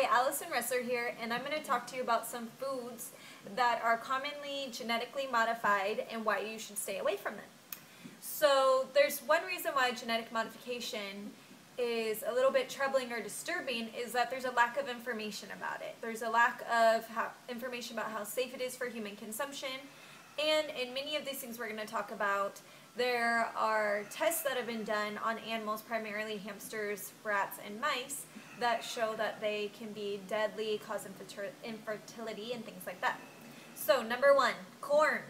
Allison Ressler here, and I'm going to talk to you about some foods that are commonly genetically modified and why you should stay away from them. So there's one reason why genetic modification is a little bit troubling or disturbing is that there's a lack of information about it. There's a lack of information about how safe it is for human consumption, and in many of these things we're going to talk about, there are tests that have been done on animals, primarily hamsters, rats, and mice, that show that they can be deadly, cause infertility, and things like that. So, number one, corn.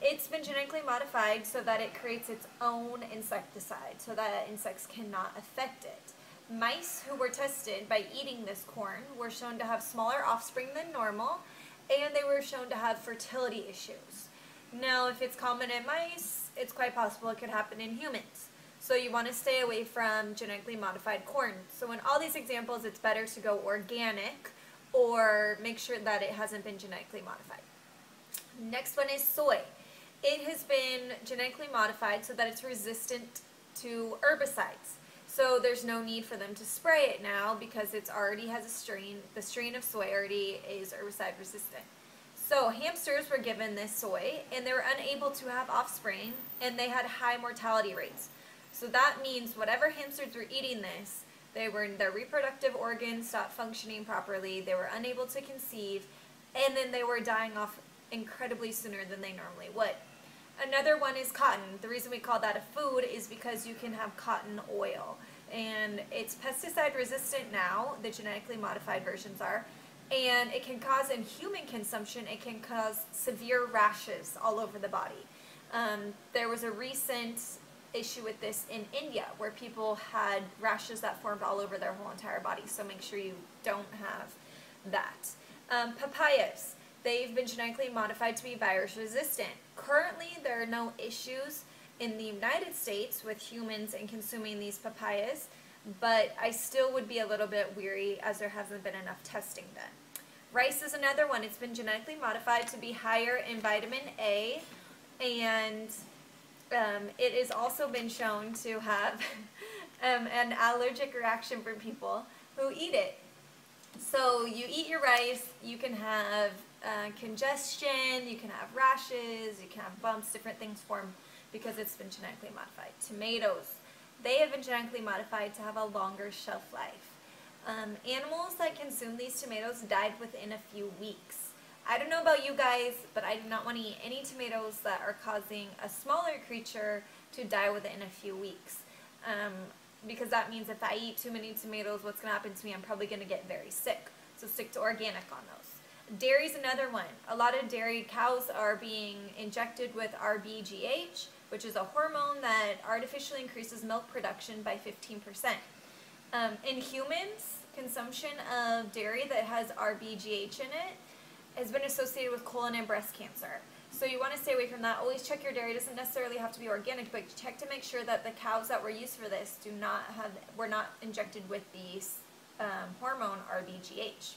It's been genetically modified so that it creates its own insecticide, so that insects cannot affect it. Mice who were tested by eating this corn were shown to have smaller offspring than normal, and they were shown to have fertility issues. Now, if it's common in mice, it's quite possible it could happen in humans. So you want to stay away from genetically modified corn. So in all these examples, it's better to go organic or make sure that it hasn't been genetically modified. Next one is soy. It has been genetically modified so that it's resistant to herbicides. So there's no need for them to spray it now because it already has a strain. The strain of soy already is herbicide resistant. So hamsters were given this soy and they were unable to have offspring, and they had high mortality rates. So that means whatever hamsters were eating this, their reproductive organs stopped functioning properly, they were unable to conceive, and then they were dying off incredibly sooner than they normally would. Another one is cotton. The reason we call that a food is because you can have cotton oil, and it's pesticide resistant now, the genetically modified versions are, and it can cause, in human consumption, it can cause severe rashes all over the body. There was a recent issue with this in India where people had rashes that formed all over their whole entire body, so make sure you don't have that. Papayas, they've been genetically modified to be virus resistant. Currently, there are no issues in the United States with humans and consuming these papayas, but I still would be a little bit weary as there hasn't been enough testing done. Rice is another one. It's been genetically modified to be higher in vitamin A, and it has also been shown to have an allergic reaction for people who eat it. So you eat your rice, you can have congestion, you can have rashes, you can have bumps, different things form because it's been genetically modified. Tomatoes, they have been genetically modified to have a longer shelf life. Animals that consume these tomatoes died within a few weeks. I don't know about you guys, but I do not want to eat any tomatoes that are causing a smaller creature to die within a few weeks. Because that means if I eat too many tomatoes, what's going to happen to me? I'm probably going to get very sick. So stick to organic on those. Dairy's another one. A lot of dairy cows are being injected with RBGH, which is a hormone that artificially increases milk production by 15%. In humans, consumption of dairy that has RBGH in it has been associated with colon and breast cancer. So you want to stay away from that. Always check your dairy. It doesn't necessarily have to be organic, but check to make sure that the cows that were used for this were not injected with the hormone RBGH.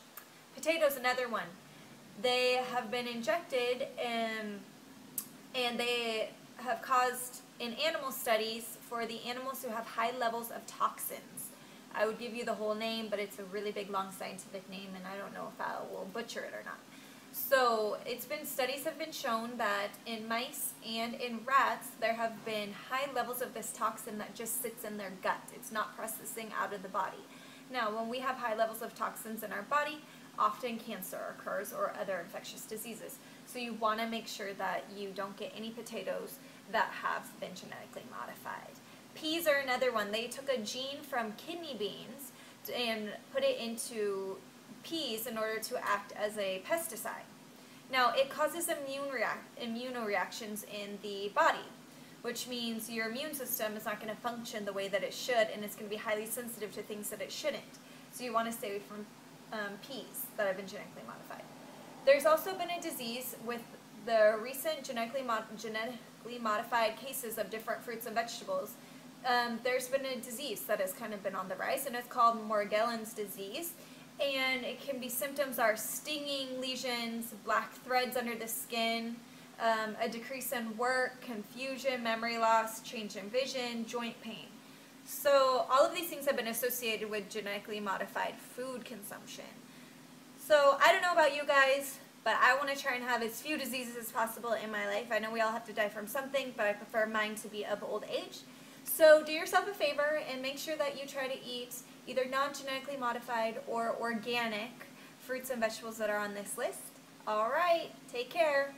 Potatoes, another one. They have been injected and they have caused, in animal studies, for the animals who have high levels of toxins. I would give you the whole name, but it's a really big, long scientific name, and I don't know if I will butcher it or not. So studies have been shown that in mice and in rats, there have been high levels of this toxin that just sits in their gut. It's not processing out of the body. Now, when we have high levels of toxins in our body, often cancer occurs or other infectious diseases. So you want to make sure that you don't get any potatoes that have been genetically modified. Peas are another one. They took a gene from kidney beans and put it into peas in order to act as a pesticide. Now, it causes immunoreactions in the body, which means your immune system is not going to function the way that it should, and it's going to be highly sensitive to things that it shouldn't. So you want to stay away from peas that have been genetically modified. There's also been a disease with the recent genetically modified cases of different fruits and vegetables. There's been a disease that has kind of been on the rise, and it's called Morgellons disease. And it can be, symptoms are stinging lesions, black threads under the skin, a decrease in work, confusion, memory loss, change in vision, joint pain. So all of these things have been associated with genetically modified food consumption. So I don't know about you guys, but I want to try and have as few diseases as possible in my life. I know we all have to die from something, but I prefer mine to be of old age. So do yourself a favor and make sure that you try to eat either non-genetically modified or organic fruits and vegetables that are on this list. All right, take care.